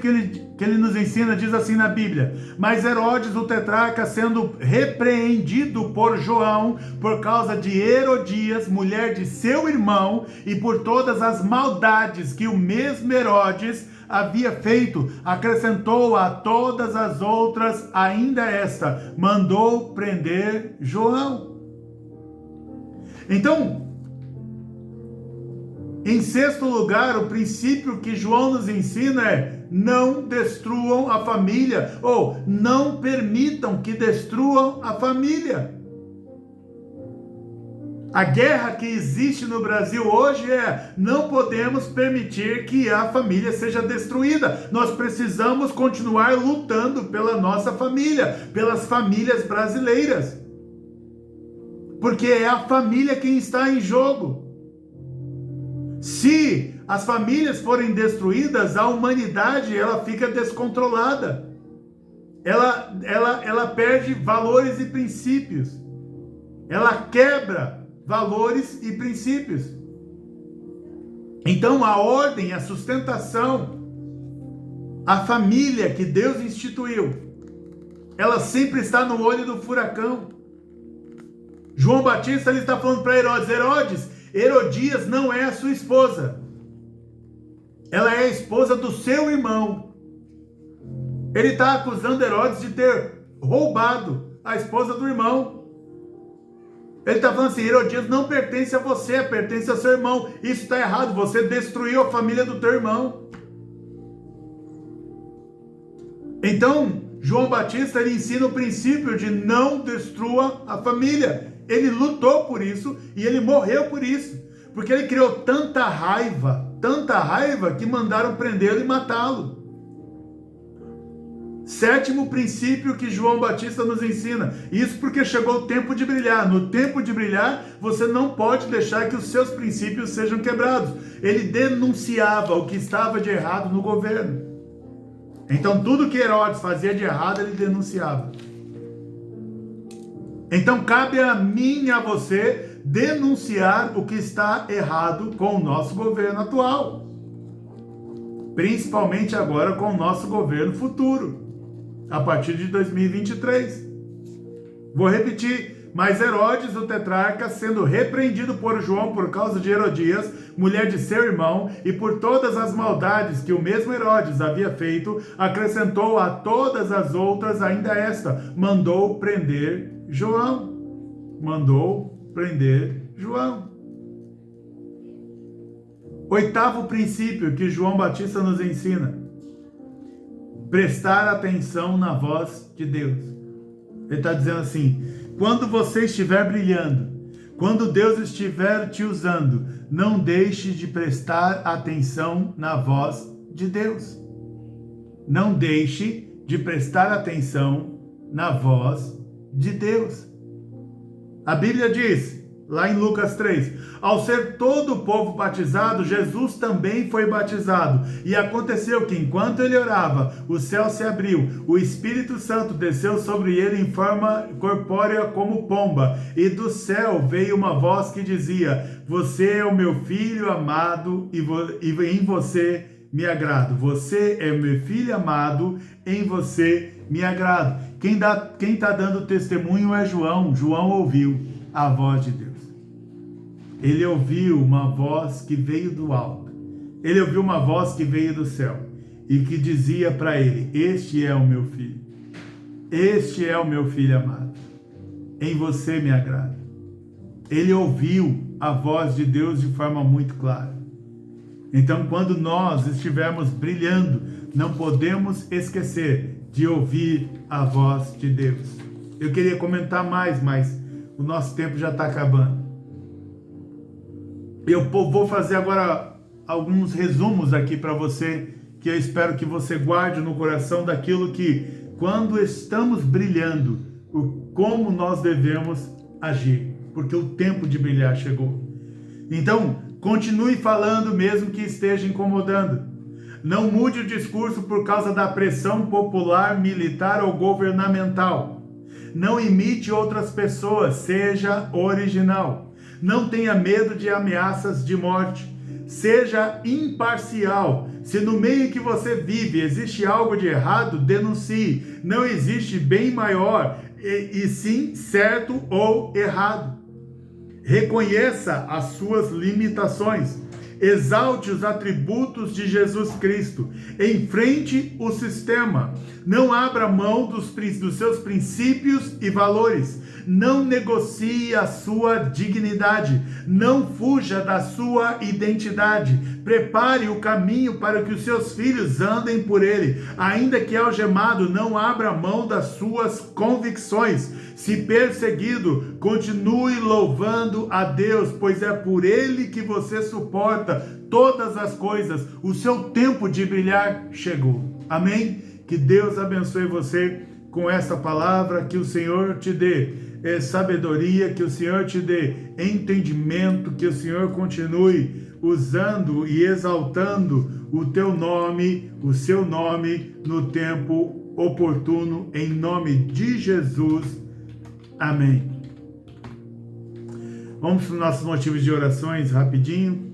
que ele nos ensina diz assim na Bíblia: mas Herodes, o tetrarca, sendo repreendido por João por causa de Herodias, mulher de seu irmão, e por todas as maldades que o mesmo Herodes havia feito, acrescentou a todas as outras ainda esta: mandou prender João. Então, em sexto lugar, o princípio que João nos ensina é: não destruam a família, ou não permitam que destruam a família. A guerra que existe no Brasil hoje é: não podemos permitir que a família seja destruída. Nós precisamos continuar lutando pela nossa família, pelas famílias brasileiras. Porque é a família quem está em jogo. Se as famílias forem destruídas, a humanidade ela fica descontrolada. Ela perde valores e princípios. Ela quebra valores e princípios. Então a ordem, a sustentação, a família que Deus instituiu, ela sempre está no olho do furacão. João Batista ele está falando para Herodes: Herodes, Herodias não é a sua esposa, ela é a esposa do seu irmão. Ele está acusando Herodes de ter roubado a esposa do irmão. Ele está falando assim: Herodias não pertence a você, pertence ao seu irmão. Isso está errado, você destruiu a família do teu irmão. Então, João Batista ele ensina o princípio de não destrua a família. Ele lutou por isso e ele morreu por isso, porque ele criou tanta raiva que mandaram prendê-lo e matá-lo. Sétimo princípio que João Batista nos ensina, isso porque chegou o tempo de brilhar. No tempo de brilhar, você não pode deixar que os seus princípios sejam quebrados. Ele denunciava o que estava de errado no governo. Então tudo que Herodes fazia de errado, ele denunciava. Então cabe a mim e a você denunciar o que está errado com o nosso governo atual. Principalmente agora com o nosso governo futuro, a partir de 2023. Vou repetir: mas Herodes, o tetrarca, sendo repreendido por João por causa de Herodias, mulher de seu irmão, e por todas as maldades que o mesmo Herodes havia feito, acrescentou a todas as outras ainda esta: mandou prender João. Mandou prender João. Oitavo princípio que João Batista nos ensina: prestar atenção na voz de Deus. Ele está dizendo assim: quando você estiver brilhando, quando Deus estiver te usando, não deixe de prestar atenção na voz de Deus. Não deixe de prestar atenção na voz de Deus. A Bíblia diz, lá em Lucas 3, ao ser todo o povo batizado, Jesus também foi batizado. E aconteceu que, enquanto ele orava, o céu se abriu, o Espírito Santo desceu sobre ele em forma corpórea como pomba, e do céu veio uma voz que dizia: você é o meu filho amado, e em você me agrado. Você é meu filho amado, em você me agrado. Quem está dando testemunho é João. João ouviu. a voz de Deus. Ele ouviu uma voz que veio do alto. Ele ouviu uma voz que veio do céu e que dizia para ele: este é o meu filho. Este é o meu filho amado. Em você me agrada. Ele ouviu a voz de Deus de forma muito clara. Então, quando nós estivermos brilhando, não podemos esquecer de ouvir a voz de Deus. Eu queria comentar mais, mas o nosso tempo já está acabando. Eu vou fazer agora alguns resumos aqui para você, que eu espero que você guarde no coração daquilo que, quando estamos brilhando, como nós devemos agir, porque o tempo de brilhar chegou. Então, continue falando mesmo que esteja incomodando. Não mude o discurso por causa da pressão popular, militar ou governamental. Não imite outras pessoas, seja original. Não tenha medo de ameaças de morte. Seja imparcial. Se no meio que você vive existe algo de errado, denuncie. Não existe bem maior, e sim certo ou errado. Reconheça as suas limitações. Exalte os atributos de Jesus Cristo. Enfrente o sistema. Não abra mão dos seus princípios e valores. Não negocie a sua dignidade. Não fuja da sua identidade. Prepare o caminho para que os seus filhos andem por ele. Ainda que algemado, não abra mão das suas convicções. Se perseguido, continue louvando a Deus, pois é por ele que você suporta todas as coisas. O seu tempo de brilhar chegou. Amém? Que Deus abençoe você com essa palavra, que o Senhor te dê sabedoria, que o Senhor te dê entendimento, que o Senhor continue usando e exaltando o teu nome, o seu nome, no tempo oportuno, em nome de Jesus. Amém. Vamos para os nossos motivos de orações rapidinho.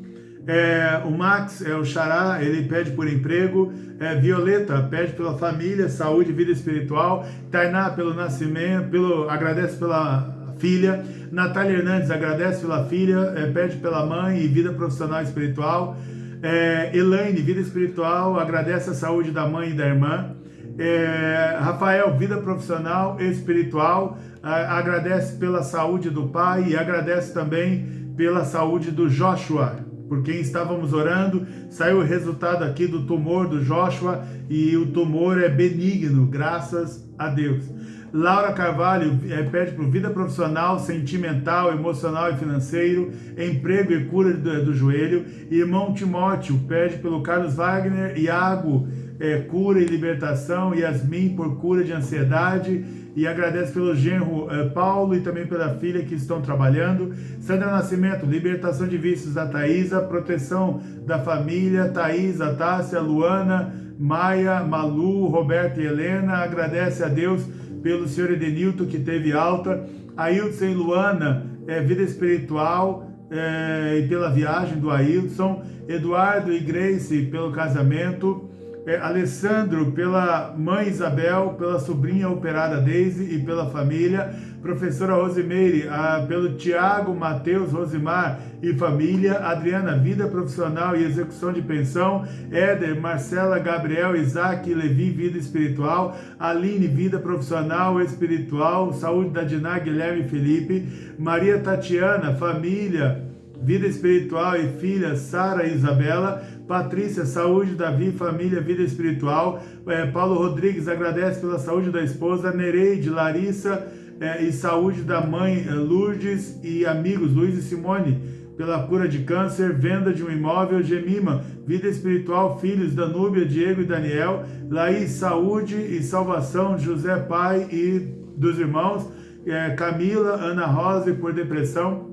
O Max, o Xará, ele pede por emprego. Violeta pede pela família, saúde, vida espiritual. Tainá pelo nascimento, agradece pela filha. Natália Hernandes agradece pela filha, pede pela mãe e vida profissional e espiritual. Elaine, vida espiritual, agradece a saúde da mãe e da irmã. Rafael, vida profissional e espiritual, agradece pela saúde do pai e agradece também pela saúde do Joshua, por quem estávamos orando. Saiu o resultado aqui do tumor do Joshua e o tumor é benigno, graças a Deus. Laura Carvalho pede por vida profissional, sentimental, emocional e financeiro, emprego e cura do joelho. Irmão Timóteo pede pelo Carlos Wagner, Iago, cura e libertação, Yasmin por cura de ansiedade, e agradece pelo genro Paulo e também pela filha que estão trabalhando. Sandra Nascimento, libertação de vícios da Thaisa, proteção da família, Thaisa, Tássia, Luana, Maia, Malu, Roberto e Helena, agradece a Deus pelo senhor Edenilton que teve alta. Ailton e Luana, vida espiritual, e pela viagem do Ailton. Eduardo e Grace pelo casamento. Alessandro pela mãe Isabel, pela sobrinha operada Daisy e pela família. Professora Rosimeire, pelo Tiago, Mateus, Rosimar e família. Adriana, vida profissional e execução de pensão. Éder, Marcela, Gabriel, Isaac, Levi, vida espiritual. Aline, vida profissional e espiritual. Saúde da Diná, Guilherme e Felipe. Maria Tatiana, família, vida espiritual e filha Sara e Isabela. Patrícia, saúde, Davi, família, vida espiritual. Paulo Rodrigues agradece pela saúde da esposa. Nereide, Larissa e saúde da mãe Lourdes e amigos Luiz e Simone pela cura de câncer, venda de um imóvel. Gemima, vida espiritual, filhos Danúbia, Diego e Daniel. Laís, saúde e salvação, José, pai e dos irmãos. Camila, Ana Rosa por depressão.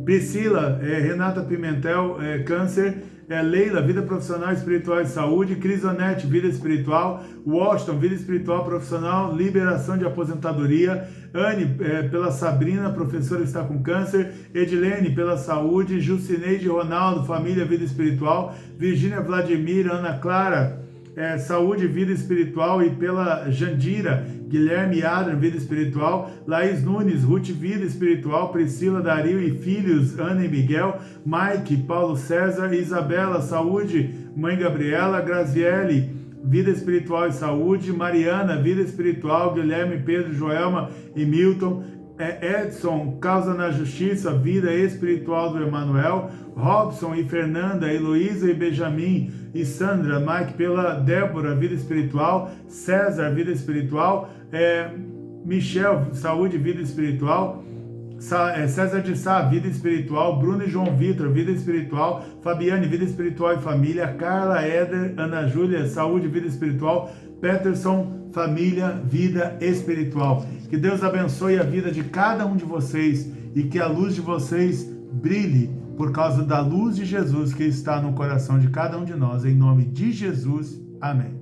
Priscila, Renata Pimentel, câncer. Leila, vida profissional, espiritual e saúde. Crisonete, vida espiritual. Washington, vida espiritual, profissional, liberação de aposentadoria. Anne, pela Sabrina, professora, está com câncer. Edilene, pela saúde. Jucineide Ronaldo, família, vida espiritual. Virgínia Vladimir, Ana Clara, saúde e vida espiritual, e pela Jandira, Guilherme e Adrian, vida espiritual, Laís Nunes, Ruth, vida espiritual, Priscila, Dario e filhos, Ana e Miguel, Mike, Paulo César, Isabela, saúde, mãe Gabriela, Graziele, vida espiritual e saúde, Mariana, vida espiritual, Guilherme, Pedro, Joelma e Milton, Edson, causa na justiça, vida espiritual do Emanuel, Robson e Fernanda, Heloísa e Benjamin e Sandra, Mike, pela Débora, vida espiritual, César, vida espiritual, Michel, saúde e vida espiritual, César de Sá, vida espiritual, Bruno e João Vitor, vida espiritual, Fabiane, vida espiritual e família, Carla, Éder, Ana Júlia, saúde e vida espiritual, Peterson, família, vida espiritual. Que Deus abençoe a vida de cada um de vocês e que a luz de vocês brilhe por causa da luz de Jesus que está no coração de cada um de nós. Em nome de Jesus, amém.